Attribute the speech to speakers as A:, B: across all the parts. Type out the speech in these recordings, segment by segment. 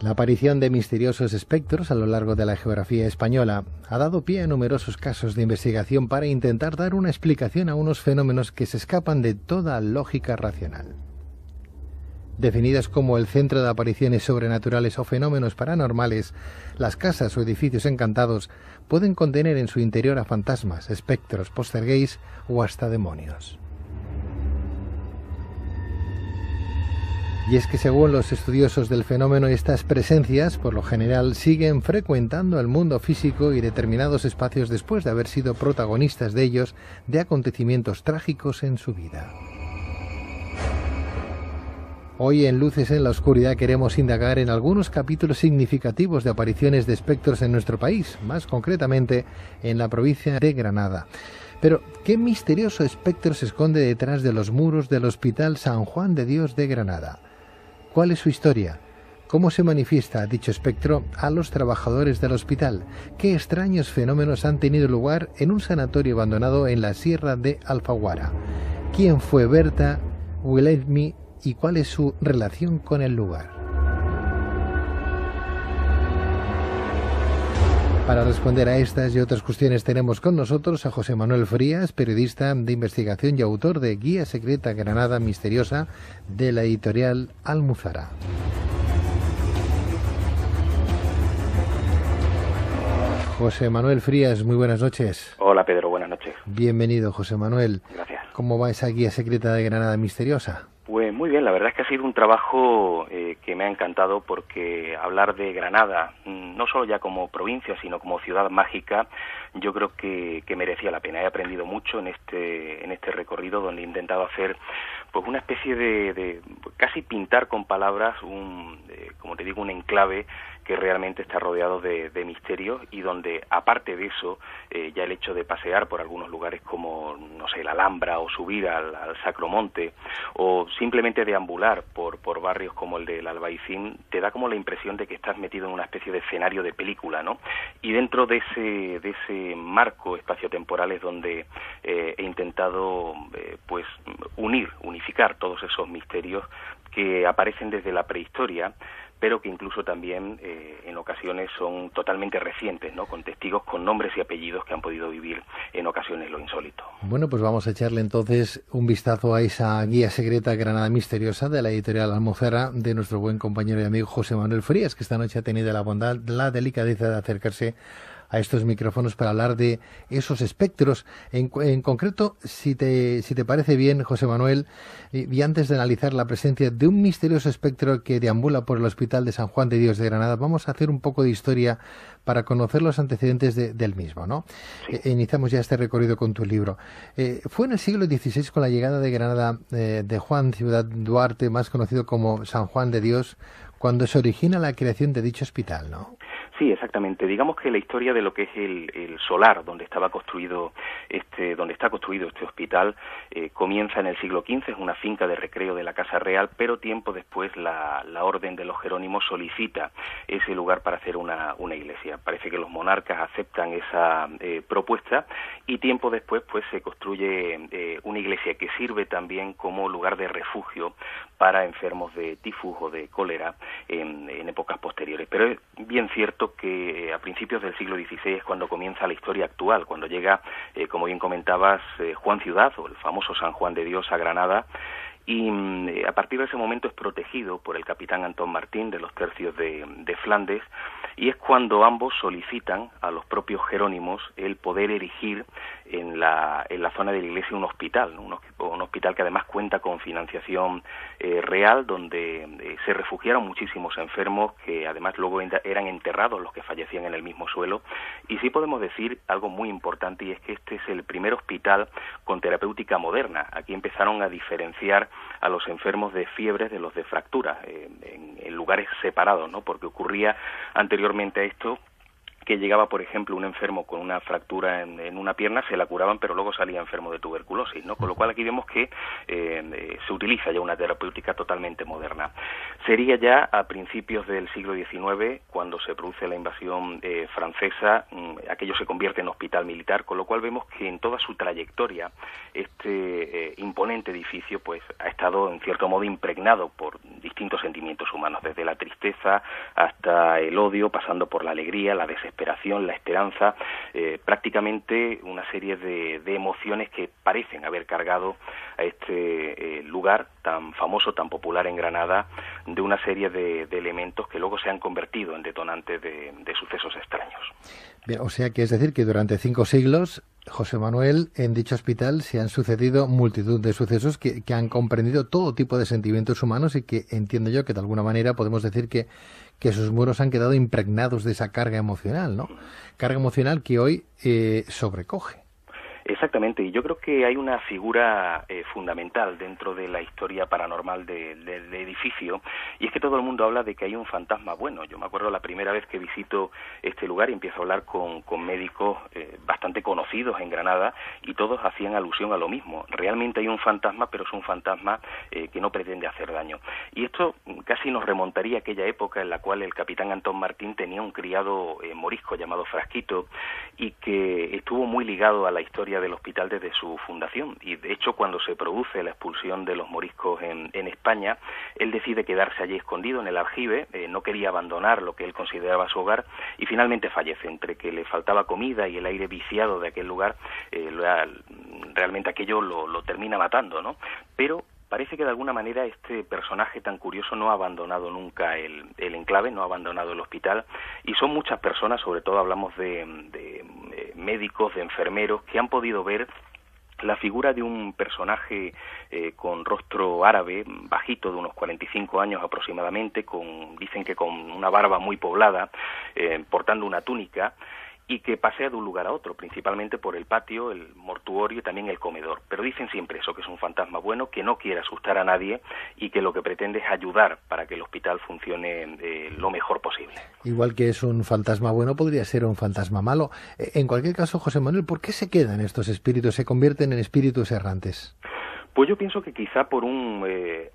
A: La aparición de misteriosos espectros a lo largo de la geografía española ha dado pie a numerosos casos de investigación para intentar dar una explicación a unos fenómenos que se escapan de toda lógica racional. Definidas como el centro de apariciones sobrenaturales o fenómenos paranormales, las casas o edificios encantados pueden contener en su interior a fantasmas, espectros, poltergeist o hasta demonios. Y es que según los estudiosos del fenómeno, estas presencias, por lo general, siguen frecuentando el mundo físico y determinados espacios después de haber sido protagonistas de ellos, de acontecimientos trágicos en su vida. Hoy en Luces en la Oscuridad queremos indagar en algunos capítulos significativos de apariciones de espectros en nuestro país, más concretamente en la provincia de Granada. Pero, ¿qué misterioso espectro se esconde detrás de los muros del Hospital San Juan de Dios de Granada? ¿Cuál es su historia? ¿Cómo se manifiesta dicho espectro a los trabajadores del hospital? ¿Qué extraños fenómenos han tenido lugar en un sanatorio abandonado en la Sierra de Alfaguara? ¿Quién fue Berta Wilhelmi y cuál es su relación con el lugar? Para responder a estas y otras cuestiones tenemos con nosotros a José Manuel Frías, periodista de investigación y autor de Guía Secreta Granada Misteriosa de la editorial Almuzara. José Manuel Frías, muy buenas noches.
B: Hola Pedro, buenas noches.
A: Bienvenido, José Manuel.
B: Gracias.
A: ¿Cómo va esa Guía Secreta de Granada Misteriosa?
B: Pues muy bien, la verdad es que ha sido un trabajo que me ha encantado porque hablar de Granada, no solo ya como provincia, sino como ciudad mágica, yo creo que merecía la pena. He aprendido mucho en este recorrido donde he intentado hacer pues una especie de casi pintar con palabras como te digo, un enclave que realmente está rodeado de misterios y donde, aparte de eso, ya el hecho de pasear por algunos lugares como, no sé, la Alhambra o subir al Sacromonte o simplemente deambular por barrios como el del Albaicín, te da como la impresión de que estás metido en una especie de escenario de película, ¿no? Y dentro de ese marco espaciotemporal es donde he intentado pues unificar todos esos misterios que aparecen desde la prehistoria, pero que incluso también en ocasiones son totalmente recientes, ¿no? Con testigos con nombres y apellidos que han podido vivir en ocasiones lo insólito.
A: Bueno, pues vamos a echarle entonces un vistazo a esa Guía Secreta Granada Misteriosa de la editorial Almuzara de nuestro buen compañero y amigo José Manuel Frías, que esta noche ha tenido la bondad, la delicadeza de acercarse a estos micrófonos para hablar de esos espectros. En concreto, si te parece bien, José Manuel, y antes de analizar la presencia de un misterioso espectro que deambula por el Hospital de San Juan de Dios de Granada, vamos a hacer un poco de historia para conocer los antecedentes del mismo, ¿no?
B: Sí.
A: Iniciamos ya este recorrido con tu libro. Fue en el siglo XVI, con la llegada de Granada de Juan Ciudad Duarte, más conocido como San Juan de Dios, cuando se origina la creación de dicho hospital, ¿no?
B: Sí, exactamente. Digamos que la historia de lo que es el solar donde está construido este hospital comienza en el siglo XV, es una finca de recreo de la Casa Real, pero tiempo después la Orden de los Jerónimos solicita ese lugar para hacer una iglesia. Parece que los monarcas aceptan esa propuesta y tiempo después pues se construye una iglesia que sirve también como lugar de refugio para enfermos de tifus o de cólera en épocas posteriores. Pero es bien cierto que a principios del siglo XVI es cuando comienza la historia actual, cuando llega, como bien comentabas, Juan Ciudad, o el famoso San Juan de Dios, a Granada, y a partir de ese momento es protegido por el capitán Antón Martín de los tercios de Flandes, y es cuando ambos solicitan a los propios jerónimos el poder erigir en la zona de la iglesia un hospital, ¿no? Un hospital que además cuenta con financiación real, donde se refugiaron muchísimos enfermos que además luego eran enterrados los que fallecían en el mismo suelo. Y sí podemos decir algo muy importante, y es que este es el primer hospital con terapéutica moderna. Aquí empezaron a diferenciar a los enfermos de fiebres de los de fracturas en lugares separados, ¿no? Porque ocurría anteriormente a esto que llegaba, por ejemplo, un enfermo con una fractura en una pierna, se la curaban, pero luego salía enfermo de tuberculosis, ¿no? Con lo cual aquí vemos que se utiliza ya una terapéutica totalmente moderna. Sería ya a principios del siglo XIX, cuando se produce la invasión francesa, aquello se convierte en hospital militar, con lo cual vemos que en toda su trayectoria este imponente edificio pues ha estado en cierto modo impregnado por distintos distintos sentimientos humanos, desde la tristeza hasta el odio, pasando por la alegría, la desesperación, la esperanza, prácticamente una serie de emociones que parecen haber cargado a este lugar tan famoso, tan popular en Granada, de una serie de elementos que luego se han convertido en detonantes de sucesos extraños.
A: Bien, o sea que es decir que durante 5 siglos, José Manuel, en dicho hospital se han sucedido multitud de sucesos que han comprendido todo tipo de sentimientos humanos y que entiendo yo que de alguna manera podemos decir que sus muros han quedado impregnados de esa carga emocional, ¿no? Carga emocional que hoy sobrecoge.
B: Exactamente, y yo creo que hay una figura fundamental dentro de la historia paranormal del edificio, y es que todo el mundo habla de que hay un fantasma bueno. Yo me acuerdo la primera vez que visito este lugar y empiezo a hablar con médicos bastante conocidos en Granada, y todos hacían alusión a lo mismo. Realmente hay un fantasma, pero es un fantasma que no pretende hacer daño. Y esto casi nos remontaría a aquella época en la cual el capitán Antón Martín tenía un criado morisco llamado Frasquito, y que estuvo muy ligado a la historia del hospital desde su fundación, y de hecho cuando se produce la expulsión de los moriscos en España, él decide quedarse allí escondido en el aljibe, no quería abandonar lo que él consideraba su hogar, y finalmente fallece. Entre que le faltaba comida y el aire viciado de aquel lugar, realmente aquello lo termina matando, ¿no? Pero parece que de alguna manera este personaje tan curioso no ha abandonado nunca el enclave, no ha abandonado el hospital, y son muchas personas, sobre todo hablamos de médicos, de enfermeros, que han podido ver la figura de un personaje con rostro árabe, bajito, de unos 45 años aproximadamente, dicen que con una barba muy poblada, portando una túnica, y que pasea de un lugar a otro, principalmente por el patio, el mortuorio y también el comedor. Pero dicen siempre eso, que es un fantasma bueno, que no quiere asustar a nadie y que lo que pretende es ayudar para que el hospital funcione lo mejor posible.
A: Igual que es un fantasma bueno, podría ser un fantasma malo. En cualquier caso, José Manuel, ¿por qué se quedan estos espíritus, se convierten en espíritus errantes?
B: Pues yo pienso que quizá por un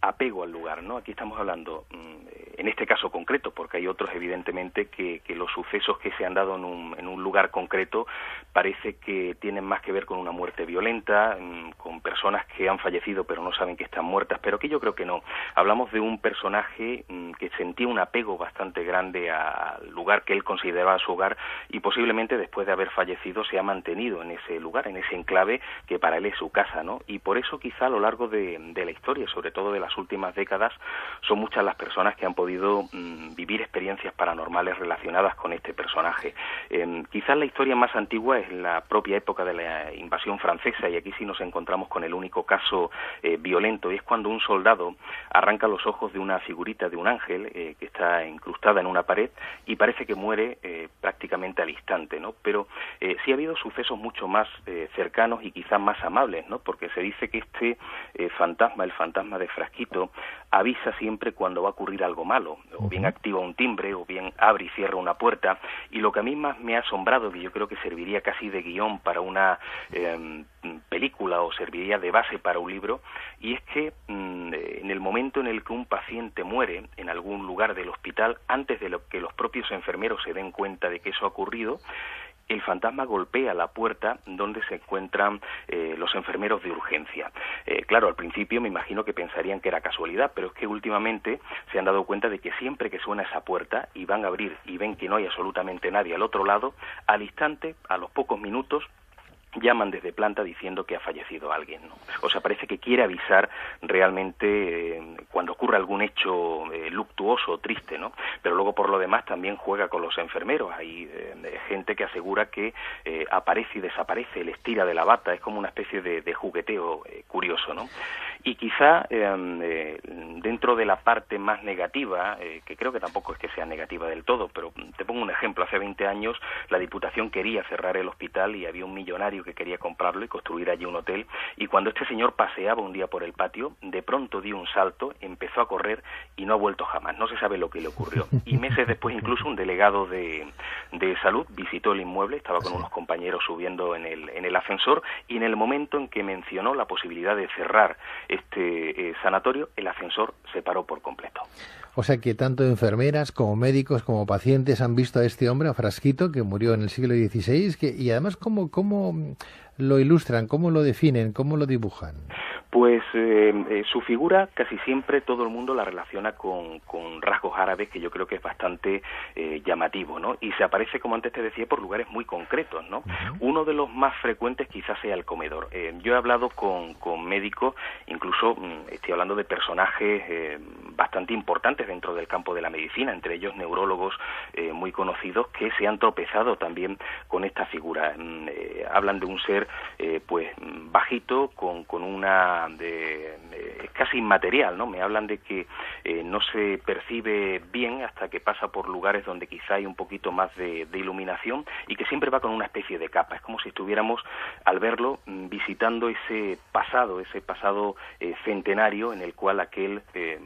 B: apego al lugar, ¿no? Aquí estamos hablando, en este caso concreto, porque hay otros evidentemente que los sucesos que se han dado en un lugar concreto parece que tienen más que ver con una muerte violenta, con personas que han fallecido pero no saben que están muertas, pero que yo creo que no. Hablamos de un personaje que sentía un apego bastante grande al lugar que él consideraba su hogar, y posiblemente después de haber fallecido se ha mantenido en ese lugar, en ese enclave que para él es su casa, ¿no? Y por eso quizá a lo largo de la historia, sobre todo de las últimas décadas, son muchas las personas que han podido vivir experiencias paranormales relacionadas con este personaje. Quizás la historia más antigua es la propia época de la invasión francesa, y aquí sí nos encontramos con el único caso violento, y es cuando un soldado arranca los ojos de una figurita de un ángel que está incrustada en una pared, y parece que muere prácticamente al instante, ¿no? Pero sí ha habido sucesos mucho más cercanos y quizás más amables, ¿no? Porque se dice que este fantasma, el fantasma de Frasquito, avisa siempre cuando va a ocurrir algo malo, o bien activa un timbre, o bien abre y cierra una puerta, y lo que a mí más me ha asombrado, que yo creo que serviría casi de guión para una película o serviría de base para un libro, y es que en el momento en el que un paciente muere en algún lugar del hospital, antes de que los propios enfermeros se den cuenta de que eso ha ocurrido, el fantasma golpea la puerta donde se encuentran los enfermeros de urgencia. Claro, al principio me imagino que pensarían que era casualidad, pero es que últimamente se han dado cuenta de que siempre que suena esa puerta y van a abrir y ven que no hay absolutamente nadie al otro lado, al instante, a los pocos minutos, llaman desde planta diciendo que ha fallecido alguien, ¿no? O sea, parece que quiere avisar realmente cuando ocurre algún hecho luctuoso o triste, ¿no? Pero luego, por lo demás, también juega con los enfermeros. Hay gente que asegura que aparece y desaparece, les tira de la bata, es como una especie de jugueteo curioso, ¿no? Y quizá dentro de la parte más negativa, que creo que tampoco es que sea negativa del todo, pero te pongo un ejemplo. Hace 20 años la Diputación quería cerrar el hospital y había un millonario que quería comprarlo y construir allí un hotel, y cuando este señor paseaba un día por el patio, de pronto dio un salto, empezó a correr y no ha vuelto jamás. No se sabe lo que le ocurrió. Y meses después, incluso un delegado de salud visitó el inmueble, estaba con unos compañeros subiendo en el ascensor, y en el momento en que mencionó la posibilidad de cerrar este sanatorio, el ascensor se paró por completo.
A: O sea que tanto enfermeras como médicos como pacientes han visto a este hombre, a Frasquito, que murió en el siglo XVI, y además ¿cómo lo ilustran, cómo lo definen, cómo lo dibujan?
B: Pues su figura casi siempre todo el mundo la relaciona con rasgos árabes, que yo creo que es bastante llamativo, ¿no? Y se aparece, como antes te decía, por lugares muy concretos, ¿no? Uno de los más frecuentes quizás sea el comedor. Yo he hablado con médicos, incluso estoy hablando de personajes bastante importantes dentro del campo de la medicina, entre ellos neurólogos muy conocidos que se han tropezado también con esta figura. Hablan de un ser pues bajito, con una es casi inmaterial, ¿no? Me hablan de que no se percibe bien hasta que pasa por lugares donde quizá hay un poquito más de iluminación, y que siempre va con una especie de capa. Es como si estuviéramos, al verlo, visitando ese pasado centenario en el cual aquel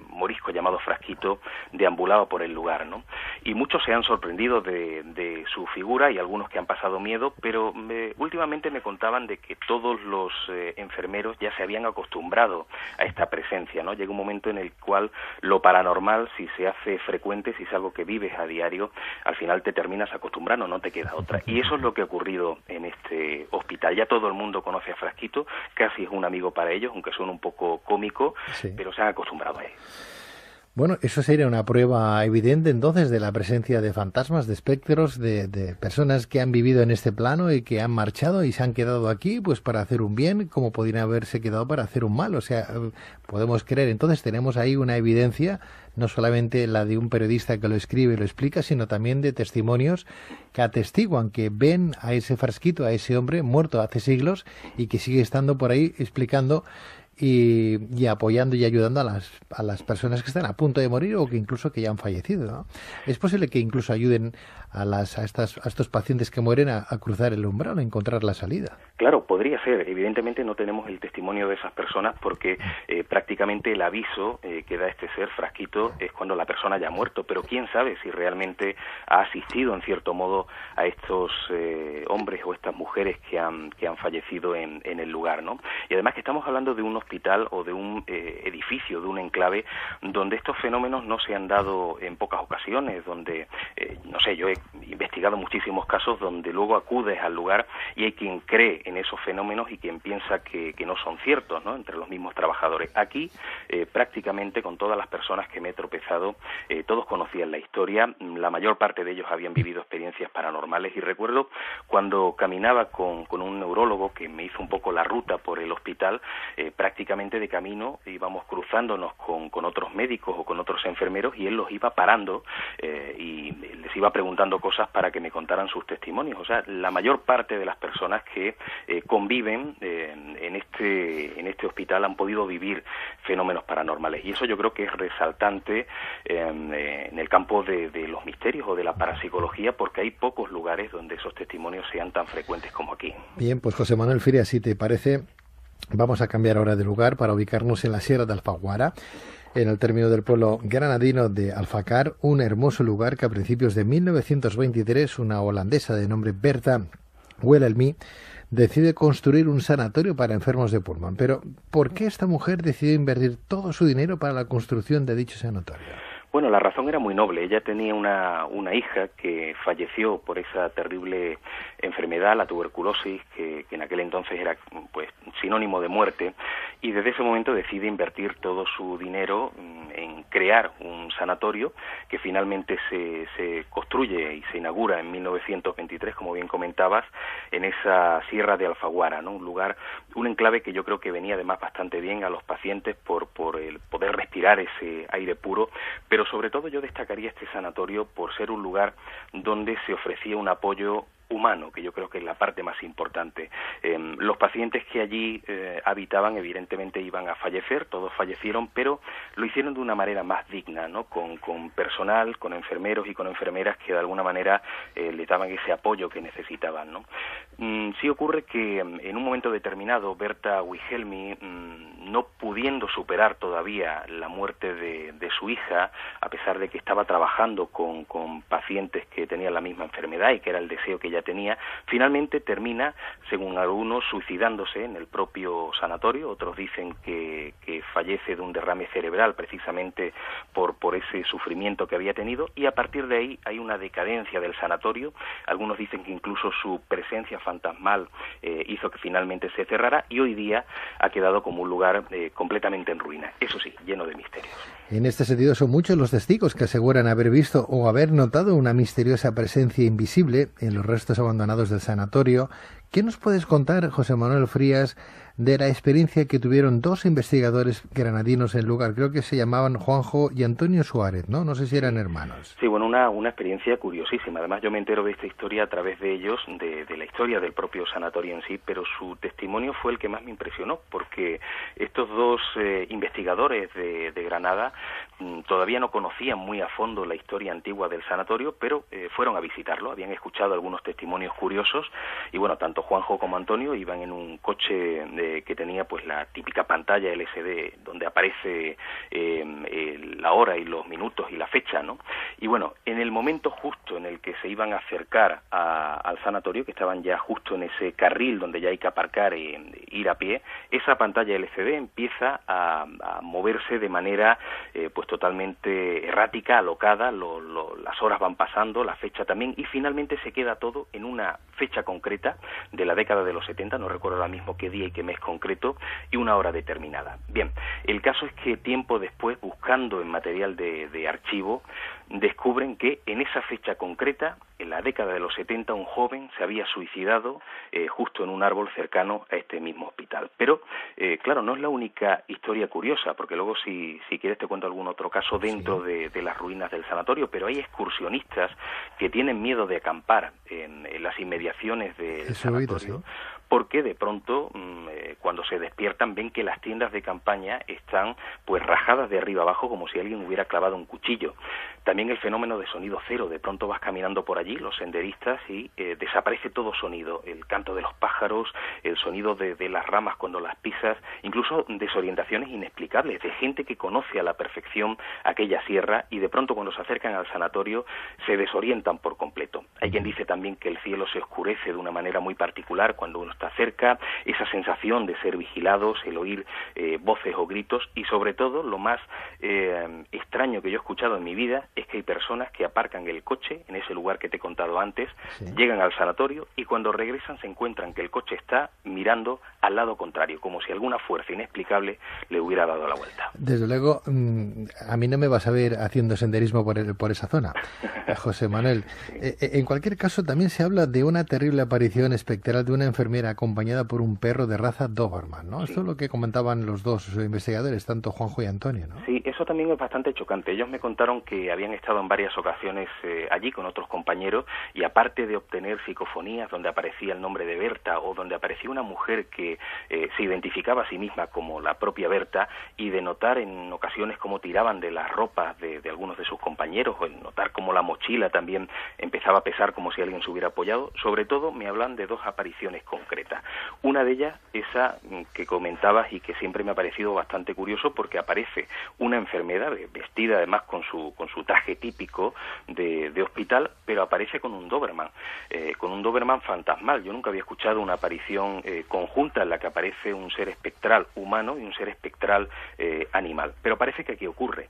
B: morisco llamado Frasquito deambulaba por el lugar, ¿no? Y muchos se han sorprendido de su figura, y algunos que han pasado miedo, pero últimamente me contaban de que todos los enfermeros ya se habían acostumbrado a esta presencia, ¿no? Llega un momento en el cual lo paranormal, si se hace frecuente, si es algo que vives a diario, al final te terminas acostumbrando, no te queda otra. Y eso es lo que ha ocurrido en este hospital. Ya todo el mundo conoce a Frasquito, casi es un amigo para ellos, aunque suena un poco cómico, sí, pero se han acostumbrado a él.
A: Bueno, eso sería una prueba evidente entonces de la presencia de fantasmas, de espectros, de personas que han vivido en este plano y que han marchado y se han quedado aquí pues para hacer un bien, como podrían haberse quedado para hacer un mal. O sea, podemos creer, entonces tenemos ahí una evidencia, no solamente la de un periodista que lo escribe y lo explica, sino también de testimonios que atestiguan, que ven a ese Frasquito, a ese hombre muerto hace siglos y que sigue estando por ahí explicando y apoyando y ayudando a las personas que están a punto de morir o que incluso que ya han fallecido, ¿no? Es posible que incluso ayuden a estos pacientes que mueren a cruzar el umbral, a encontrar la salida.
B: Claro, podría ser. Evidentemente no tenemos el testimonio de esas personas porque prácticamente el aviso que da este ser, Frasquito, es cuando la persona ya ha muerto, pero quién sabe si realmente ha asistido en cierto modo a estos hombres o estas mujeres que han fallecido en el lugar, ¿no? Y además que estamos hablando de un hospital o de un edificio, de un enclave donde estos fenómenos no se han dado en pocas ocasiones, donde, no sé, yo he investigado muchísimos casos donde luego acudes al lugar y hay quien cree en esos fenómenos y quien piensa que no son ciertos, ¿no? Entre los mismos trabajadores. Aquí, prácticamente con todas las personas que me he tropezado, todos conocían la historia, la mayor parte de ellos habían vivido experiencias paranormales, y recuerdo cuando caminaba con un neurólogo que me hizo un poco la ruta por el hospital, prácticamente de camino íbamos cruzándonos con otros médicos o con otros enfermeros, y él los iba parando y les iba preguntando cosas para que me contaran sus testimonios. O sea, la mayor parte de las personas que conviven en este hospital han podido vivir fenómenos paranormales, y eso yo creo que es resaltante en el campo de los misterios o de la parapsicología, porque hay pocos lugares donde esos testimonios sean tan frecuentes como aquí.
A: Bien, pues José Manuel Firia, si te parece, vamos a cambiar ahora de lugar para ubicarnos en la Sierra de Alfaguara, en el término del pueblo granadino de Alfacar, un hermoso lugar que a principios de 1923 una holandesa de nombre Bertha Welelmy decide construir un sanatorio para enfermos de pulmón. Pero, ¿por qué esta mujer decidió invertir todo su dinero para la construcción de dicho sanatorio?
B: Bueno, la razón era muy noble. Ella tenía una hija que falleció por esa terrible enfermedad, la tuberculosis, que en aquel entonces era pues sinónimo de muerte, y desde ese momento decide invertir todo su dinero en crear un sanatorio que finalmente se construye y se inaugura en 1923, como bien comentabas, en esa Sierra de Alfaguara, ¿no? Un enclave que yo creo que venía además bastante bien a los pacientes por el poder respirar ese aire puro, pero sobre todo yo destacaría este sanatorio por ser un lugar donde se ofrecía un apoyo humano, que yo creo que es la parte más importante. Los pacientes que allí habitaban evidentemente iban a fallecer, todos fallecieron, pero lo hicieron de una manera más digna, ¿no? Con personal, con enfermeros y con enfermeras que de alguna manera les daban ese apoyo que necesitaban, ¿no? Sí ocurre que en un momento determinado Bertha Wilhelmy, no pudiendo superar todavía la muerte de su hija, a pesar de que estaba trabajando con pacientes que tenían la misma enfermedad y que era el deseo que ella ella tenía, finalmente termina, según algunos, suicidándose en el propio sanatorio. Otros dicen que fallece de un derrame cerebral precisamente por ese sufrimiento que había tenido, y a partir de ahí hay una decadencia del sanatorio. Algunos dicen que incluso su presencia fantasmal hizo que finalmente se cerrara, y hoy día ha quedado como un lugar completamente en ruina, eso sí, lleno de misterios.
A: En este sentido, son muchos los testigos que aseguran haber visto o haber notado una misteriosa presencia invisible en los restos abandonados del sanatorio. ¿Qué nos puedes contar, José Manuel Frías, de la experiencia que tuvieron dos investigadores granadinos en el lugar? Creo que se llamaban Juanjo y Antonio Suárez, ¿no? No sé si eran hermanos.
B: Sí, bueno, una experiencia curiosísima. Además, yo me entero de esta historia a través de ellos, de la historia del propio sanatorio en sí, pero su testimonio fue el que más me impresionó, porque estos dos investigadores de Granada todavía no conocían muy a fondo la historia antigua del sanatorio, pero fueron a visitarlo, habían escuchado algunos testimonios curiosos, y bueno, tanto Juanjo como Antonio iban en un coche que tenía pues la típica pantalla LCD donde aparece la hora y los minutos y la fecha, ¿no? Y bueno, en el momento justo en el que se iban a acercar al sanatorio, que estaban ya justo en ese carril donde ya hay que aparcar e ir a pie, esa pantalla LCD empieza a moverse de manera pues totalmente errática, alocada, las horas van pasando, la fecha también, y finalmente se queda todo en una fecha concreta de la década de los 70, no recuerdo ahora mismo qué día y qué mes concreto, y una hora determinada. Bien, el caso es que tiempo después, buscando en material de archivo, descubren que en esa fecha concreta, en la década de los 70, un joven se había suicidado justo en un árbol cercano a este mismo hospital. Pero, claro, no es la única historia curiosa, porque luego si quieres te cuento algún otro caso dentro de las ruinas del sanatorio, pero hay excursionistas que tienen miedo de acampar en las inmediaciones del sanatorio, porque de pronto cuando se despiertan ven que las tiendas de campaña están pues rajadas de arriba abajo como si alguien hubiera clavado un cuchillo. También el fenómeno de sonido cero, de pronto vas caminando por allí, los senderistas, y desaparece todo sonido, el canto de los pájaros, el sonido de las ramas cuando las pisas, incluso desorientaciones inexplicables de gente que conoce a la perfección aquella sierra y de pronto cuando se acercan al sanatorio se desorientan por completo. Hay quien dice también que el cielo se oscurece de una manera muy particular cuando uno está cerca, esa sensación de ser vigilados, el oír voces o gritos, y sobre todo lo más extraño que yo he escuchado en mi vida es que hay personas que aparcan el coche en ese lugar que te he contado antes, llegan al sanatorio y cuando regresan se encuentran que el coche está mirando al lado contrario, como si alguna fuerza inexplicable le hubiera dado la vuelta.
A: Desde luego, a mí no me vas a ver haciendo senderismo por esa zona, José Manuel. En cualquier caso, también se habla de una terrible aparición espectral de una enfermera acompañada por un perro de raza Doberman, ¿no? Sí. Esto es lo que comentaban los dos investigadores, tanto Juanjo y Antonio, ¿no?
B: Sí, eso también es bastante chocante. Ellos me contaron que habían estado en varias ocasiones allí con otros compañeros y aparte de obtener psicofonías donde aparecía el nombre de Berta o donde aparecía una mujer que se identificaba a sí misma como la propia Berta y de notar en ocasiones cómo tiraban de las ropas de algunos de sus compañeros o en notar cómo la mochila también empezaba a pesar como si alguien se hubiera apoyado, sobre todo me hablan de dos apariciones concretas. Una de ellas, esa que comentabas y que siempre me ha parecido bastante curioso porque aparece una enfermera vestida además con su traje típico de hospital, pero aparece con un Doberman fantasmal. Yo nunca había escuchado una aparición conjunta en la que aparece un ser espectral humano y un ser espectral animal, pero parece que aquí ocurre.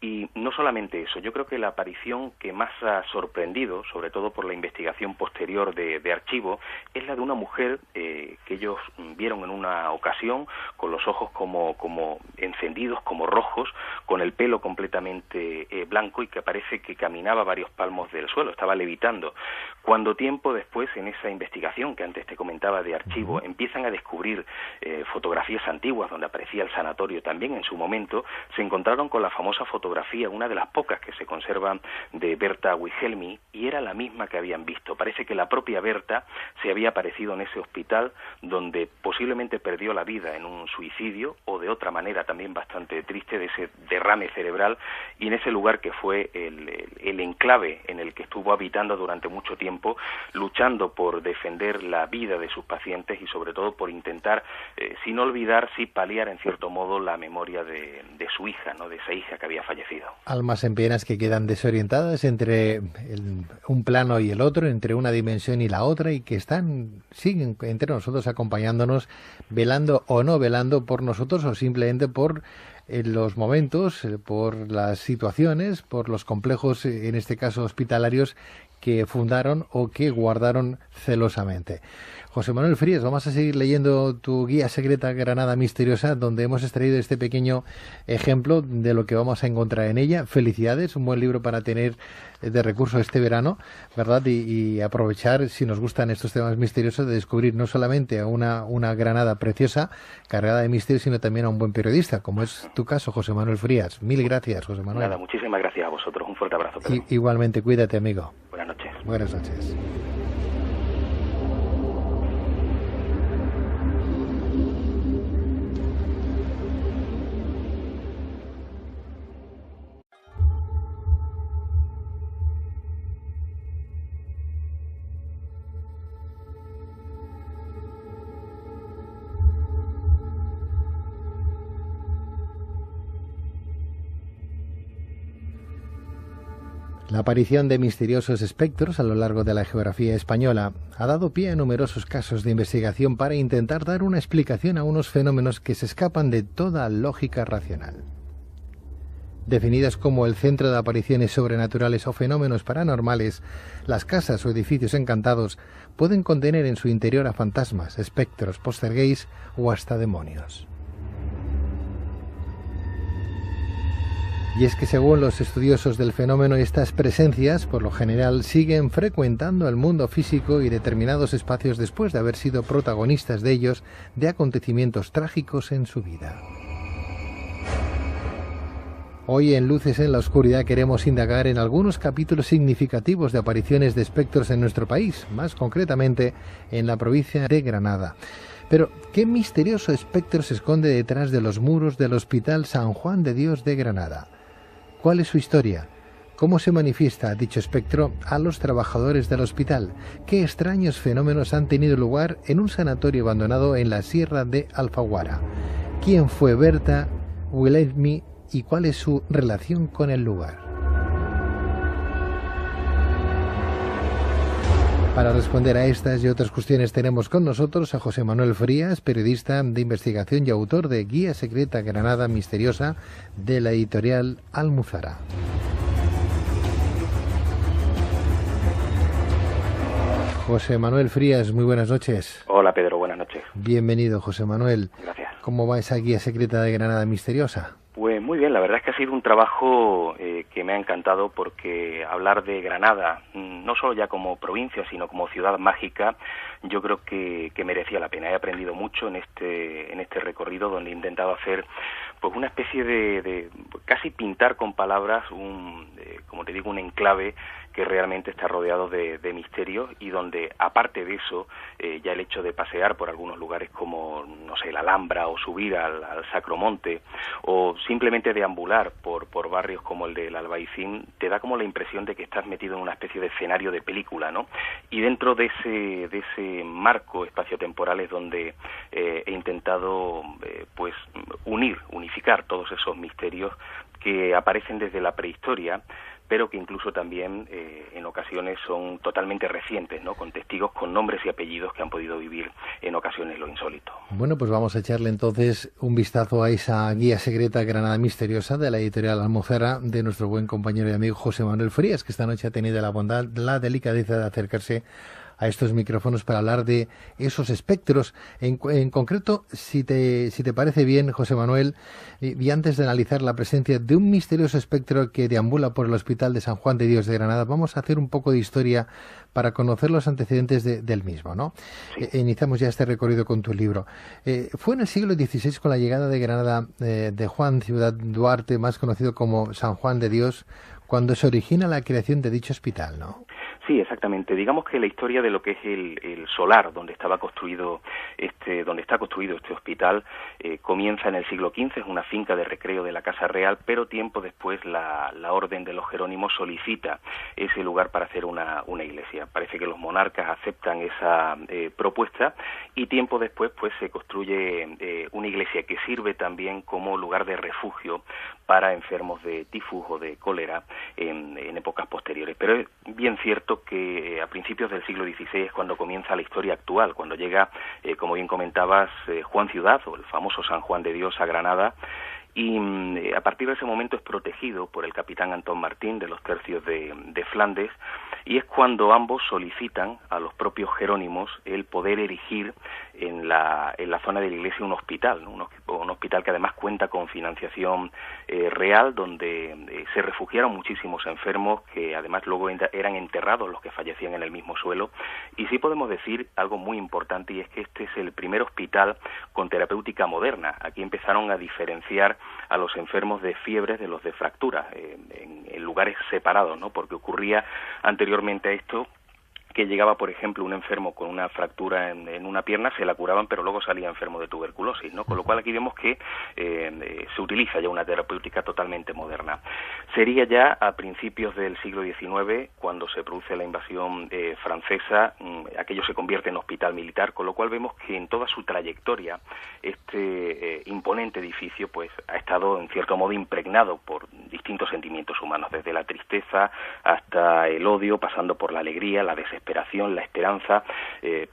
B: Y no solamente eso, yo creo que la aparición que más ha sorprendido, sobre todo por la investigación posterior de archivo, es la de una mujer que ellos vieron en una ocasión con los ojos como encendidos, como rojos, con el pelo completamente blanco y que parece que caminaba varios palmos del suelo, estaba levitando. Cuando tiempo después, en esa investigación que antes te comentaba de archivo, empiezan a descubrir fotografías antiguas donde aparecía el sanatorio también en su momento, se encontraron con la famosa fotografía, una de las pocas que se conservan de Berta Wilhelmi, y era la misma que habían visto. Parece que la propia Berta se había aparecido en ese hospital donde posiblemente perdió la vida en un suicidio o de otra manera también bastante triste de ese derrame cerebral, y en ese lugar que fue el enclave en el que estuvo habitando durante mucho tiempo, luchando por defender la vida de sus pacientes y sobre todo por intentar, sin olvidar, sí paliar en cierto modo la memoria de su hija, ¿no? De esa hija que había fallecido. fallecido.
A: Almas en penas que quedan desorientadas entre un plano y el otro, entre una dimensión y la otra, y que siguen entre nosotros acompañándonos, velando o no velando por nosotros, o simplemente por los momentos, por las situaciones, por los complejos, en este caso hospitalarios, que fundaron o que guardaron celosamente. José Manuel Frías, vamos a seguir leyendo tu guía secreta Granada Misteriosa, donde hemos extraído este pequeño ejemplo de lo que vamos a encontrar en ella. Felicidades, un buen libro para tener de recurso este verano, ¿verdad? Y aprovechar, si nos gustan estos temas misteriosos, de descubrir no solamente a una Granada preciosa, cargada de misterios, sino también a un buen periodista, como es tu caso, José Manuel Frías. Mil gracias, José Manuel.
B: Nada, muchísimas gracias a vosotros. Un fuerte abrazo, Pedro.
A: Igualmente, cuídate, amigo.
B: Buenas noches.
A: Buenas noches. La aparición de misteriosos espectros a lo largo de la geografía española ha dado pie a numerosos casos de investigación para intentar dar una explicación a unos fenómenos que se escapan de toda lógica racional. Definidas como el centro de apariciones sobrenaturales o fenómenos paranormales, las casas o edificios encantados pueden contener en su interior a fantasmas, espectros, poltergeist o hasta demonios. Y es que según los estudiosos del fenómeno, estas presencias, por lo general, siguen frecuentando el mundo físico y determinados espacios después de haber sido protagonistas de ellos, de acontecimientos trágicos en su vida. Hoy en Luces en la Oscuridad queremos indagar en algunos capítulos significativos de apariciones de espectros en nuestro país, más concretamente en la provincia de Granada. Pero, ¿qué misterioso espectro se esconde detrás de los muros del Hospital San Juan de Dios de Granada? ¿Cuál es su historia? ¿Cómo se manifiesta dicho espectro a los trabajadores del hospital? ¿Qué extraños fenómenos han tenido lugar en un sanatorio abandonado en la Sierra de Alfaguara? ¿Quién fue Berta Wilhelmi y cuál es su relación con el lugar? Para responder a estas y otras cuestiones tenemos con nosotros a José Manuel Frías, periodista de investigación y autor de Guía Secreta Granada Misteriosa de la editorial Almuzara. José Manuel Frías, muy buenas noches.
B: Hola, Pedro, buenas noches.
A: Bienvenido, José Manuel.
B: Gracias.
A: ¿Cómo va esa Guía Secreta de Granada Misteriosa?
B: Pues muy bien, la verdad es que ha sido un trabajo que me ha encantado, porque hablar de Granada, no solo ya como provincia, sino como ciudad mágica, yo creo que merecía la pena. He aprendido mucho en este recorrido, donde he intentado hacer pues una especie de casi pintar con palabras como te digo, un enclave que realmente está rodeado de misterios, y donde, aparte de eso, ya el hecho de pasear por algunos lugares como, no sé, la Alhambra, o subir al Sacromonte, o simplemente deambular por barrios como el del Albaicín, te da como la impresión de que estás metido en una especie de escenario de película, ¿no? Y dentro de ese marco espaciotemporal es donde he intentado pues unificar todos esos misterios que aparecen desde la prehistoria, pero que incluso también en ocasiones son totalmente recientes, ¿no? Con testigos con nombres y apellidos que han podido vivir en ocasiones lo insólito. Bueno, pues vamos a echarle entonces un vistazo a esa Guía Secreta Granada Misteriosa de la editorial Almuzara, de nuestro buen compañero y amigo José Manuel Frías, que esta noche ha tenido la bondad, la delicadeza de acercarse a estos micrófonos para hablar de esos espectros. En concreto, si te parece bien, José Manuel, y antes de analizar la presencia de un misterioso espectro que deambula por el Hospital de San Juan de Dios de Granada, vamos a hacer un poco de historia para conocer los antecedentes del mismo, ¿no? Sí. Iniciamos ya este recorrido con tu libro. Fue en el siglo XVI, con la llegada de Granada de Juan Ciudad Duarte, más conocido como San Juan de Dios, cuando se origina la creación de dicho hospital, ¿no? Sí, exactamente. Digamos que la historia de lo que es el solar donde está construido este hospital comienza en el siglo XV, es una finca de recreo de la Casa Real, pero tiempo después la Orden de los Jerónimos solicita ese lugar para hacer una iglesia. Parece que los monarcas aceptan esa propuesta y tiempo después pues se construye una iglesia que sirve también como lugar de refugio para enfermos de tifus o de cólera en épocas posteriores. Pero es bien cierto que a principios del siglo XVI es cuando comienza la historia actual, cuando llega, como bien comentabas, Juan Ciudad, o el famoso San Juan de Dios, a Granada, y a partir de ese momento es protegido por el capitán Antón Martín de los tercios de Flandes, y es cuando ambos solicitan a los propios jerónimos el poder erigir en la zona de la iglesia un hospital, ¿no? Un hospital que además cuenta con financiación real, donde se refugiaron muchísimos enfermos que además luego eran enterrados los que fallecían en el mismo suelo. Y sí podemos decir algo muy importante, y es que este es el primer hospital con terapéutica moderna. Aquí empezaron a diferenciar a los enfermos de fiebres de los de fractura en lugares separados, ¿no? Porque ocurría anteriormente a esto que llegaba, por ejemplo, un enfermo con una fractura en una pierna, se la curaban, pero luego salía enfermo de tuberculosis, ¿no? Con lo cual aquí vemos que se utiliza ya una terapéutica totalmente moderna. Sería ya a principios del siglo XIX, cuando se produce la invasión francesa, aquello se convierte en hospital militar, con lo cual vemos que en toda su trayectoria este imponente edificio pues ha estado en cierto modo impregnado por distintos sentimientos humanos, desde la tristeza hasta el odio, pasando por la alegría, la desesperación, la esperanza,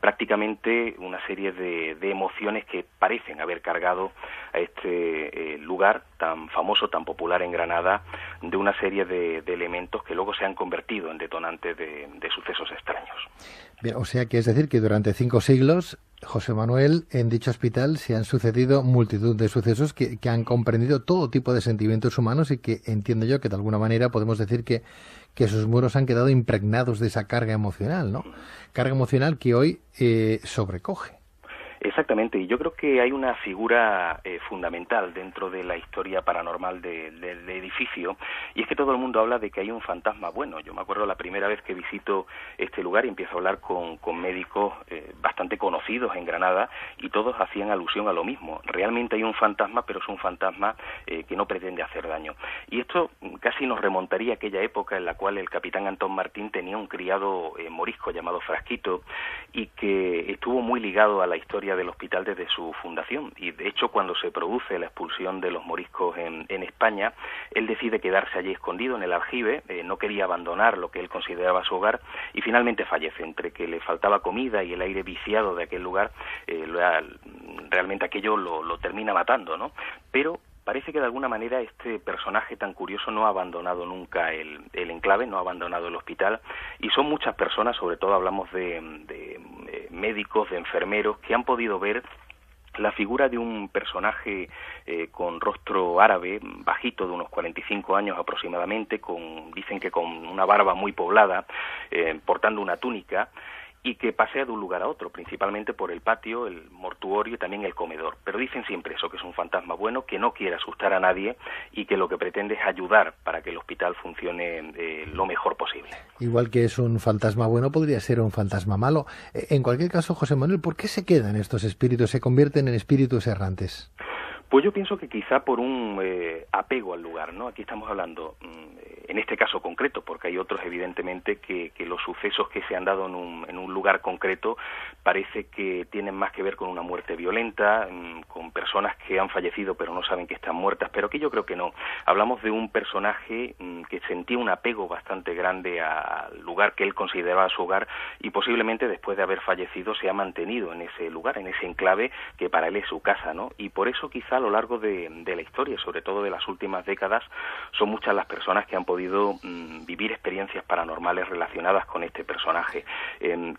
B: prácticamente una serie de emociones que parecen haber cargado a este lugar tan famoso, tan popular en Granada, de una serie de elementos que luego se han convertido en detonantes de sucesos extraños.
A: Bien, o sea que es decir que durante 5 siglos, José Manuel, en dicho hospital se han sucedido multitud de sucesos que han comprendido todo tipo de sentimientos humanos y que entiendo yo que de alguna manera podemos decir que sus muros han quedado impregnados de esa carga emocional, ¿no? Carga emocional que hoy sobrecoge.
B: Exactamente, y yo creo que hay una figura fundamental dentro de la historia paranormal del edificio, y es que todo el mundo habla de que hay un fantasma bueno. Yo me acuerdo la primera vez que visito este lugar y empiezo a hablar con médicos bastante conocidos en Granada, y todos hacían alusión a lo mismo. Realmente hay un fantasma, pero es un fantasma que no pretende hacer daño. Y esto casi nos remontaría a aquella época en la cual el capitán Antón Martín tenía un criado morisco llamado Frasquito, y que estuvo muy ligado a la historia del hospital desde su fundación, y de hecho cuando se produce la expulsión de los moriscos en España, él decide quedarse allí escondido en el aljibe, no quería abandonar lo que él consideraba su hogar, y finalmente fallece. Entre que le faltaba comida y el aire viciado de aquel lugar, realmente aquello lo termina matando, ¿no? Pero parece que de alguna manera este personaje tan curioso no ha abandonado nunca el enclave, no ha abandonado el hospital, y son muchas personas, sobre todo hablamos de médicos, de enfermeros, que han podido ver la figura de un personaje con rostro árabe, bajito, de unos 45 años aproximadamente, dicen que con una barba muy poblada, portando una túnica, y que pasea de un lugar a otro, principalmente por el patio, el mortuorio y también el comedor. Pero dicen siempre eso, que es un fantasma bueno, que no quiere asustar a nadie y que lo que pretende es ayudar para que el hospital funcione lo mejor posible.
A: Igual que es un fantasma bueno, podría ser un fantasma malo. En cualquier caso, José Manuel, ¿por qué se quedan estos espíritus, se convierten en espíritus errantes?
B: Pues yo pienso que quizá por un apego al lugar, ¿no? Aquí estamos hablando, en este caso concreto, porque hay otros evidentemente que los sucesos que se han dado en un lugar concreto parece que tienen más que ver con una muerte violenta, con personas que han fallecido pero no saben que están muertas, pero que yo creo que no. Hablamos de un personaje que sentía un apego bastante grande al lugar que él consideraba su hogar, y posiblemente después de haber fallecido se ha mantenido en ese lugar, en ese enclave que para él es su casa, ¿no? Y por eso quizá a lo largo de la historia, sobre todo de las últimas décadas, son muchas las personas que han podido vivir experiencias paranormales relacionadas con este personaje.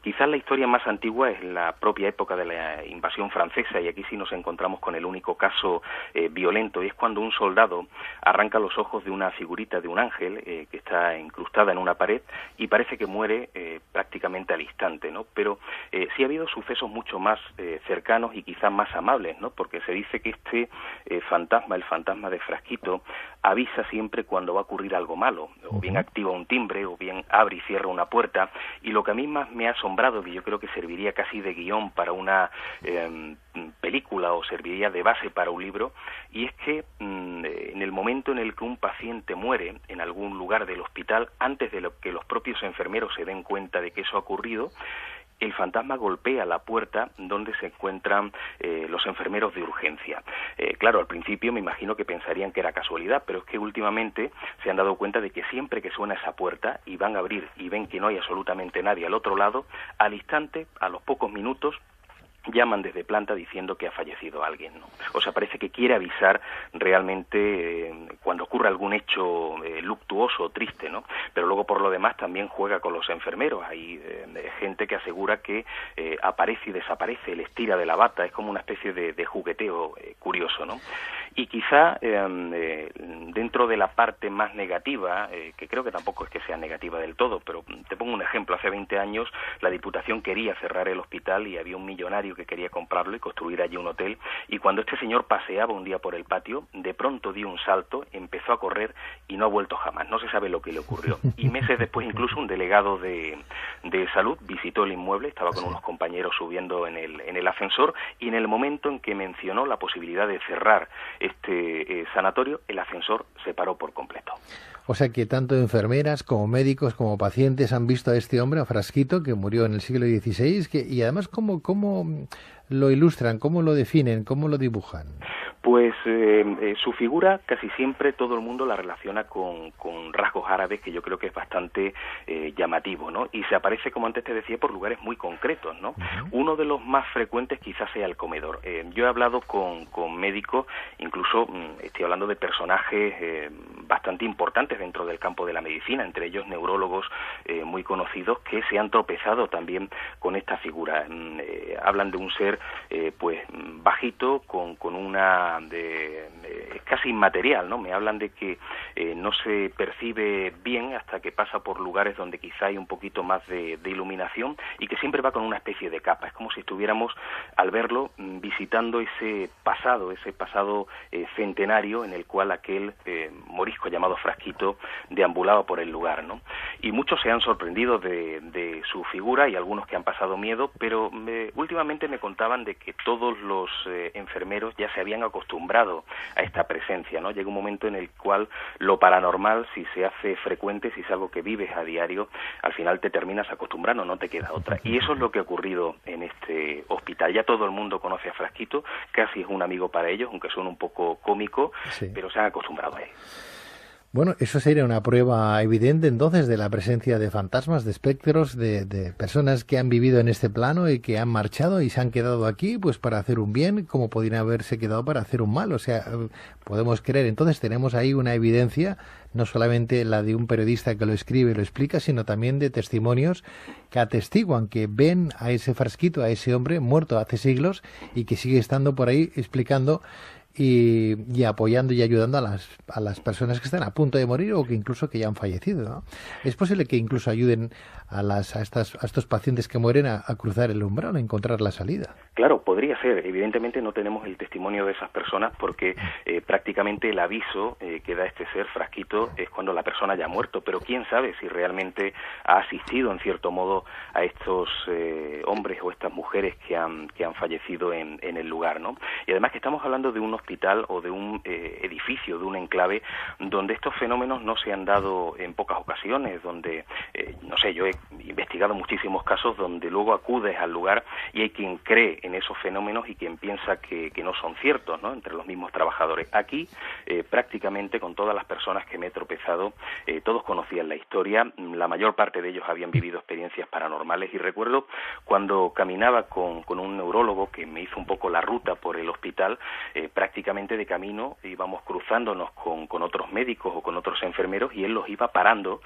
B: Quizás la historia más antigua es la propia época de la invasión francesa, y aquí sí nos encontramos con el único caso violento, y es cuando un soldado arranca los ojos de una figurita de un ángel que está incrustada en una pared, y parece que muere prácticamente al instante, ¿no? Pero sí ha habido sucesos mucho más cercanos y quizás más amables, ¿no? Porque se dice que este fantasma, el fantasma de Frasquito, avisa siempre cuando va a ocurrir algo malo, o bien activa un timbre, o bien abre y cierra una puerta, y lo que a mí más me ha asombrado, que yo creo que serviría casi de guión para una película o serviría de base para un libro, y es que en el momento en el que un paciente muere en algún lugar del hospital, antes de que los propios enfermeros se den cuenta de que eso ha ocurrido, el fantasma golpea la puerta donde se encuentran los enfermeros de urgencia. Claro, al principio me imagino que pensarían que era casualidad, pero es que últimamente se han dado cuenta de que siempre que suena esa puerta y van a abrir y ven que no hay absolutamente nadie al otro lado, al instante, a los pocos minutos, llaman desde planta diciendo que ha fallecido alguien, ¿no? O sea, parece que quiere avisar realmente cuando ocurre algún hecho luctuoso o triste, ¿no? Pero luego, por lo demás, también juega con los enfermeros. Hay gente que asegura que aparece y desaparece, le estira de la bata, es como una especie de jugueteo curioso, ¿no? Y quizá dentro de la parte más negativa, que creo que tampoco es que sea negativa del todo, pero te pongo un ejemplo. Hace 20 años la Diputación quería cerrar el hospital y había un millonario que quería comprarlo y construir allí un hotel, y cuando este señor paseaba un día por el patio, de pronto dio un salto, empezó a correr y no ha vuelto jamás. No se sabe lo que le ocurrió. Y meses después, incluso un delegado de salud visitó el inmueble, estaba con unos compañeros subiendo en el ascensor, y en el momento en que mencionó la posibilidad de cerrar este sanatorio, el ascensor se paró por completo.
A: O sea que tanto enfermeras como médicos como pacientes han visto a este hombre, a Frasquito, que murió en el siglo XVI, y además ¿cómo lo ilustran, cómo lo definen, cómo lo dibujan?
B: Pues su figura casi siempre todo el mundo la relaciona con rasgos árabes, que yo creo que es bastante llamativo, ¿no? Y se aparece, como antes te decía, por lugares muy concretos, ¿no? Uno de los más frecuentes quizás sea el comedor. Yo he hablado con médicos, incluso estoy hablando de personajes bastante importantes dentro del campo de la medicina, entre ellos neurólogos muy conocidos, que se han tropezado también con esta figura. Hablan de un ser pues bajito, con una es casi inmaterial, ¿no? Me hablan de que no se percibe bien hasta que pasa por lugares donde quizá hay un poquito más de iluminación, y que siempre va con una especie de capa. Es como si estuviéramos, al verlo, visitando ese pasado centenario en el cual aquel morisco llamado Frasquito deambulaba por el lugar, ¿no? Y muchos se han sorprendido de su figura, y algunos que han pasado miedo, pero últimamente me contaban de que todos los enfermeros ya se habían acostumbrado a esta presencia, ¿no? Llega un momento en el cual lo paranormal, si se hace frecuente, si es algo que vives a diario, al final te terminas acostumbrando, no te queda otra. Y eso es lo que ha ocurrido en este hospital. Ya todo el mundo conoce a Frasquito, casi es un amigo para ellos, aunque suene un poco cómico, sí, pero se han acostumbrado a él.
A: Bueno, eso sería una prueba evidente entonces de la presencia de fantasmas, de espectros, de personas que han vivido en este plano y que han marchado y se han quedado aquí pues para hacer un bien, como podrían haberse quedado para hacer un mal. O sea, podemos creer, entonces tenemos ahí una evidencia, no solamente la de un periodista que lo escribe y lo explica, sino también de testimonios que atestiguan, que ven a ese Frasquito, a ese hombre muerto hace siglos y que sigue estando por ahí explicando y apoyando y ayudando a las personas que están a punto de morir o que incluso que ya han fallecido, ¿no? Es posible que incluso ayuden a estos pacientes que mueren a cruzar el umbral, a encontrar la salida.
B: Claro, podría ser. Evidentemente no tenemos el testimonio de esas personas porque prácticamente el aviso que da este ser Frasquito es cuando la persona ya ha muerto, pero quién sabe si realmente ha asistido en cierto modo a estos hombres o estas mujeres que han fallecido en el lugar, ¿no? Y además que estamos hablando de un hospital o de un edificio, de un enclave donde estos fenómenos no se han dado en pocas ocasiones, donde, no sé, yo he investigado muchísimos casos donde luego acudes al lugar y hay quien cree en esos fenómenos y quien piensa que no son ciertos, ¿no? Entre los mismos trabajadores. Aquí, prácticamente con todas las personas que me he tropezado, todos conocían la historia, la mayor parte de ellos habían vivido experiencias paranormales, y recuerdo cuando caminaba con un neurólogo que me hizo un poco la ruta por el hospital, prácticamente de camino íbamos cruzándonos con otros médicos o con otros enfermeros, y él los iba parando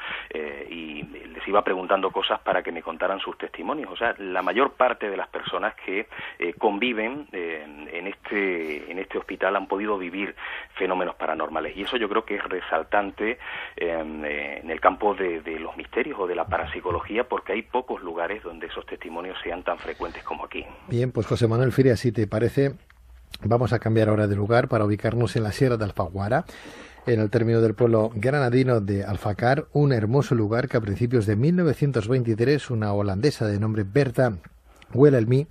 B: y les iba preguntando cosas para que me contaran sus testimonios. O sea, la mayor parte de las personas que conviven en este hospital han podido vivir fenómenos paranormales, y eso yo creo que es resaltante en el campo de los misterios o de la parapsicología, porque hay pocos lugares donde esos testimonios sean tan frecuentes como aquí.
A: Bien, pues José Manuel Frias, si te parece, Vamos a cambiar ahora de lugar para ubicarnos en la Sierra de Alfaguara, en el término del pueblo granadino de Alfacar, un hermoso lugar que a principios de 1923 una holandesa de nombre Berta Welelmy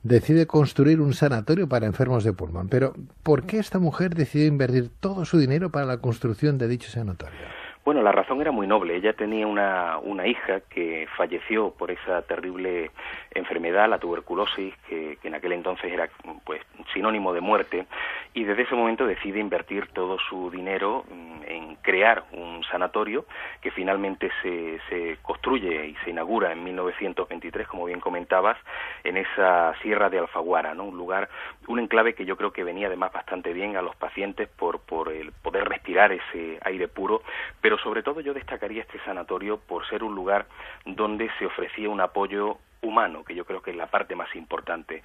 A: decide construir un sanatorio para enfermos de pulmón. Pero, ¿por qué esta mujer decidió invertir todo su dinero para la construcción de dicho sanatorio?
B: Bueno, la razón era muy noble. Ella tenía una hija que falleció por esa terrible enfermedad, la tuberculosis, que en aquel entonces era pues sinónimo de muerte, y desde ese momento decide invertir todo su dinero en crear un sanatorio que finalmente se construye y se inaugura en 1923, como bien comentabas, en esa Sierra de Alfaguara, ¿no? Un enclave que yo creo que venía además bastante bien a los pacientes por el poder respirar ese aire puro, pero sobre todo yo destacaría este sanatorio por ser un lugar donde se ofrecía un apoyo humano, que yo creo que es la parte más importante.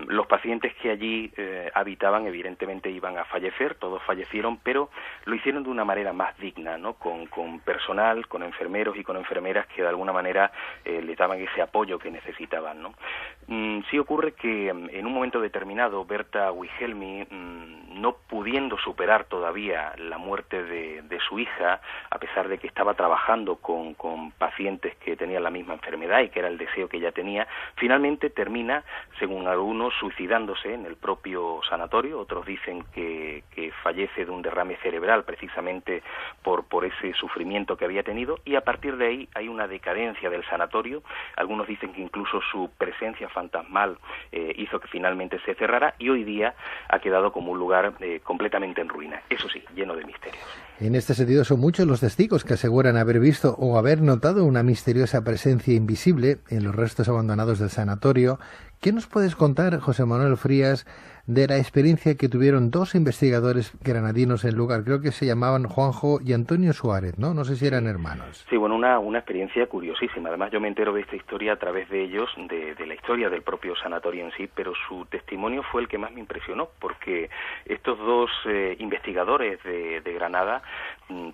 B: Los pacientes que allí habitaban evidentemente iban a fallecer, todos fallecieron, pero lo hicieron de una manera más digna, ¿no? Con personal, con enfermeros y con enfermeras que de alguna manera les daban ese apoyo que necesitaban, ¿no? Sí ocurre que en un momento determinado Berta Wilhelmy, no pudiendo superar todavía la muerte de su hija, a pesar de que estaba trabajando con pacientes que tenían la misma enfermedad y que era el deseo que ella tenía, finalmente termina, según algunos, suicidándose en el propio sanatorio. Otros dicen que fallece de un derrame cerebral precisamente por ese sufrimiento que había tenido, y a partir de ahí hay una decadencia del sanatorio. Algunos dicen que incluso su presencia fantasmal hizo que finalmente se cerrara, y hoy día ha quedado como un lugar completamente en ruina, eso sí, lleno de misterios.
A: En este sentido son muchos los testigos que aseguran haber visto o haber notado una misteriosa presencia invisible en los restos abandonados del sanatorio. ¿Qué nos puedes contar, José Manuel Frías, de la experiencia que tuvieron dos investigadores granadinos en el lugar? Creo que se llamaban Juanjo y Antonio Suárez, ¿no? No sé si eran hermanos.
B: Sí, bueno, una experiencia curiosísima. Además, yo me entero de esta historia a través de ellos, de la historia del propio sanatorio en sí, pero su testimonio fue el que más me impresionó, porque estos dos investigadores de Granada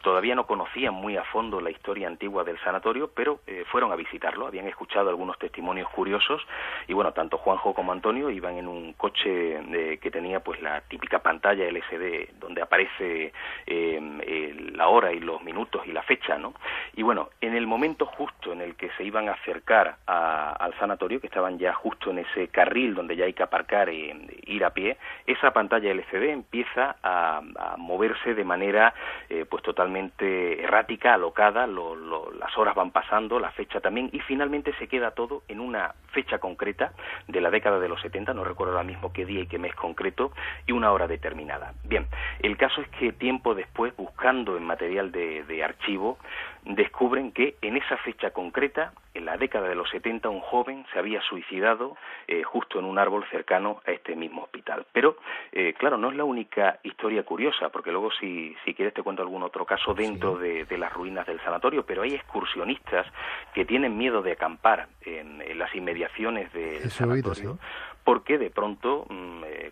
B: todavía no conocían muy a fondo la historia antigua del sanatorio, pero fueron a visitarlo, habían escuchado algunos testimonios curiosos, y bueno, tanto Juanjo como Antonio iban en un coche que tenía pues la típica pantalla LCD donde aparece la hora y los minutos y la fecha, ¿no? Y bueno, en el momento justo en el que se iban a acercar al sanatorio, que estaban ya justo en ese carril donde ya hay que aparcar e ir a pie, esa pantalla LCD empieza a moverse de manera pues totalmente errática, alocada, las horas van pasando, la fecha también, y finalmente se queda todo en una fecha concreta de la década de los 70, no recuerdo ahora mismo qué día y qué mes concreto, y una hora determinada. Bien, el caso es que tiempo después, buscando en material de archivo, descubren que en esa fecha concreta, en la década de los 70, un joven se había suicidado justo en un árbol cercano a este mismo hospital. Pero, claro, no es la única historia curiosa, porque luego si quieres te cuento algún otro caso dentro de las ruinas del sanatorio, pero hay excursionistas que tienen miedo de acampar en las inmediaciones del sanatorio, porque de pronto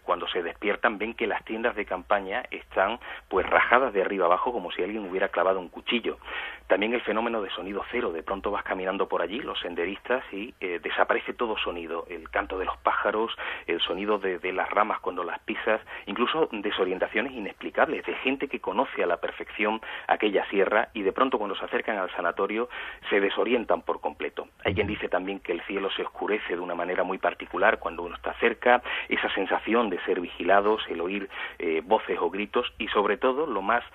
B: cuando se despiertan ven que las tiendas de campaña están pues rajadas de arriba abajo como si alguien hubiera clavado un cuchillo. También el fenómeno de sonido cero, de pronto vas caminando por allí, los senderistas, y desaparece todo sonido, el canto de los pájaros, el sonido de las ramas cuando las pisas, incluso desorientaciones inexplicables de gente que conoce a la perfección aquella sierra y de pronto cuando se acercan al sanatorio se desorientan por completo. Hay quien dice también que el cielo se oscurece de una manera muy particular cuando uno está cerca, esa sensación de ser vigilados, el oír voces o gritos, y sobre todo lo más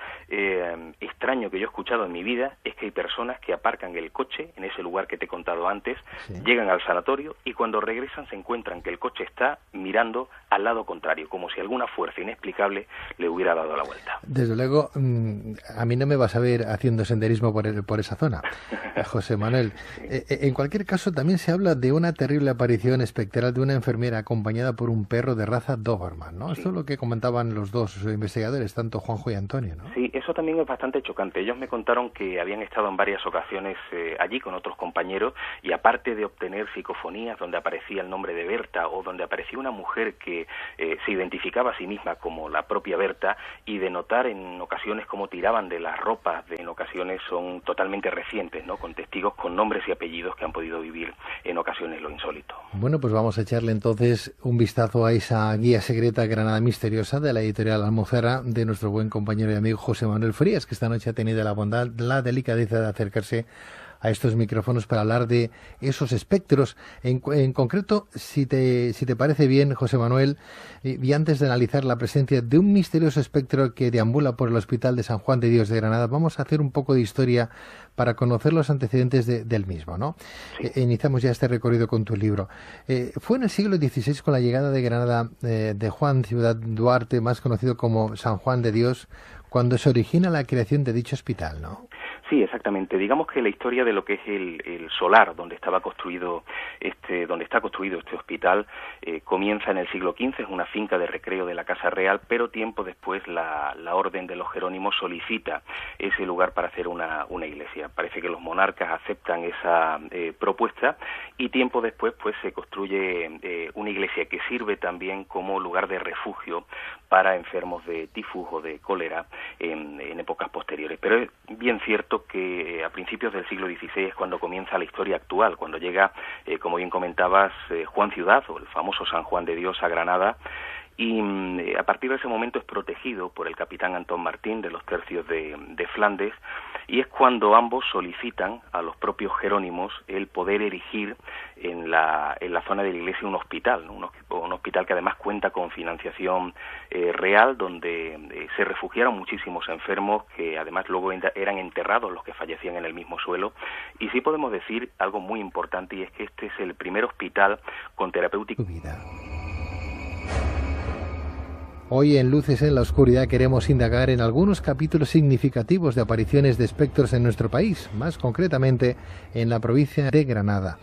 B: extraño que yo he escuchado en mi vida es que hay personas que aparcan el coche en ese lugar que te he contado antes, llegan al sanatorio y cuando regresan se encuentran que el coche está mirando al lado contrario, como si alguna fuerza inexplicable le hubiera dado la vuelta.
A: Desde luego, a mí no me vas a ver haciendo senderismo por esa zona, José Manuel. En cualquier caso, también se habla de una terrible aparición espectral de una enfermera acompañada por un perro de raza Doberman, ¿no? Sí. Esto es lo que comentaban los dos investigadores, tanto Juanjo y Antonio, ¿no?
B: Sí, eso también es bastante chocante. Ellos me contaron que habían estado en varias ocasiones allí con otros compañeros y aparte de obtener psicofonías donde aparecía el nombre de Berta o donde aparecía una mujer que se identificaba a sí misma como la propia Berta y de notar en ocasiones cómo tiraban de las ropas, en ocasiones son totalmente recientes, ¿no? Con testigos con nombres y apellidos que han podido vivir en ocasiones lo insólito.
A: Bueno, pues vamos a echarle entonces un vistazo a esa guía secreta Granada Misteriosa de la editorial Almuzara de nuestro buen compañero y amigo José Manuel Frías, que esta noche ha tenido la bondad, la delicadeza de acercarse a estos micrófonos para hablar de esos espectros. En concreto, si te parece bien, José Manuel, y antes de analizar la presencia de un misterioso espectro que deambula por el Hospital de San Juan de Dios de Granada, vamos a hacer un poco de historia para conocer los antecedentes del mismo, ¿no?
B: Sí.
A: Iniciamos ya este recorrido con tu libro. Fue en el siglo XVI, con la llegada de Granada de Juan Ciudad Duarte, más conocido como San Juan de Dios, cuando se origina la creación de dicho hospital, ¿no?
B: Sí, exactamente. Digamos que la historia de lo que es el solar donde está construido este hospital comienza en el siglo XV, es una finca de recreo de la Casa Real, pero tiempo después la Orden de los Jerónimos solicita ese lugar para hacer una iglesia. Parece que los monarcas aceptan esa propuesta y tiempo después pues se construye una iglesia que sirve también como lugar de refugio para enfermos de tifus o de cólera en épocas posteriores. Pero es bien cierto que a principios del siglo XVI es cuando comienza la historia actual, cuando llega, como bien comentabas, Juan Ciudad, o el famoso San Juan de Dios, a Granada, y a partir de ese momento es protegido por el capitán Antón Martín de los tercios de Flandes, y es cuando ambos solicitan a los propios jerónimos el poder erigir en la zona de la iglesia un hospital, ¿no? Un hospital que además cuenta con financiación real, donde se refugiaron muchísimos enfermos que además luego eran enterrados los que fallecían en el mismo suelo. Y sí podemos decir algo muy importante, y es que este es el primer hospital con terapéutica.
A: Hoy en Luces en la Oscuridad queremos indagar en algunos capítulos significativos de apariciones de espectros en nuestro país, más concretamente en la provincia de Granada.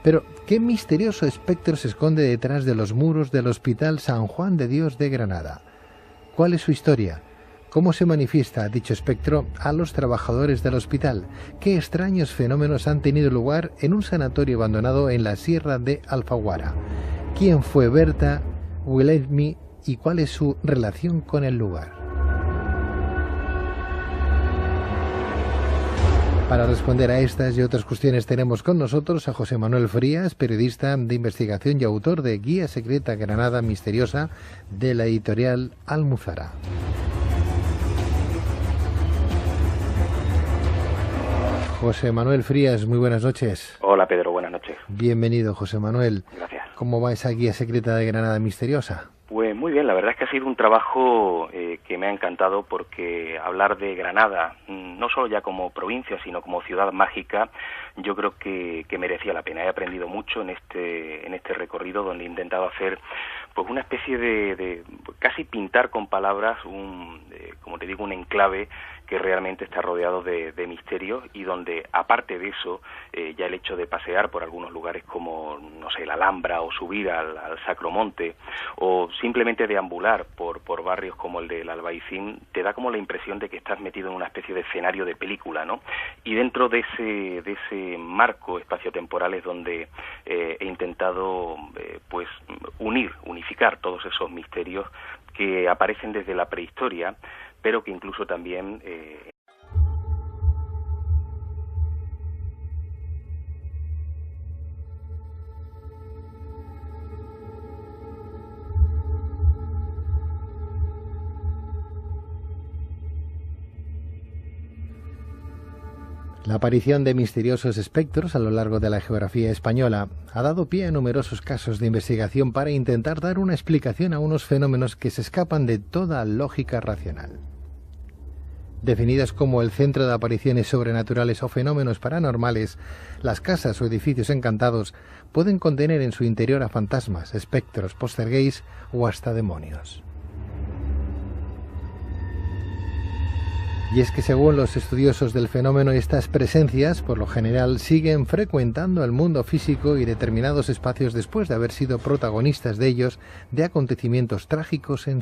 A: Pero, ¿qué misterioso espectro se esconde detrás de los muros del Hospital San Juan de Dios de Granada? ¿Cuál es su historia? ¿Cómo se manifiesta dicho espectro a los trabajadores del hospital? ¿Qué extraños fenómenos han tenido lugar en un sanatorio abandonado en la sierra de Alfaguara? ¿Quién fue Berta Wilhelmi y cuál es su relación con el lugar? Para responder a estas y otras cuestiones tenemos con nosotros a José Manuel Frías, periodista de investigación y autor de Guía Secreta Granada Misteriosa de la editorial Almuzara. José Manuel Frías, muy buenas noches.
B: Hola Pedro, buenas noches.
A: Bienvenido, José Manuel.
B: Gracias.
A: ¿Cómo va esa Guía Secreta de Granada Misteriosa?
B: Pues muy bien, la verdad es que ha sido un trabajo que me ha encantado, porque hablar de Granada, no solo ya como provincia, sino como ciudad mágica, yo creo que merecía la pena. He aprendido mucho en este recorrido, donde he intentado hacer pues una especie de casi pintar con palabras como te digo, un enclave que realmente está rodeado de misterios, y donde, aparte de eso, ya el hecho de pasear por algunos lugares como, no sé, la Alhambra, o subir al Sacromonte, o simplemente deambular por barrios como el del Albaicín, te da como la impresión de que estás metido en una especie de escenario de película, ¿no? Y dentro de ese marco espaciotemporal es donde he intentado pues unificar todos esos misterios que aparecen desde la prehistoria, pero que incluso también
A: La aparición de misteriosos espectros a lo largo de la geografía española ha dado pie a numerosos casos de investigación para intentar dar una explicación a unos fenómenos que se escapan de toda lógica racional. Definidas como el centro de apariciones sobrenaturales o fenómenos paranormales, las casas o edificios encantados pueden contener en su interior a fantasmas, espectros, poltergeist o hasta demonios. Y es que según los estudiosos del fenómeno, estas presencias por lo general siguen frecuentando el mundo físico y determinados espacios después de haber sido protagonistas de ellos, de acontecimientos trágicos en su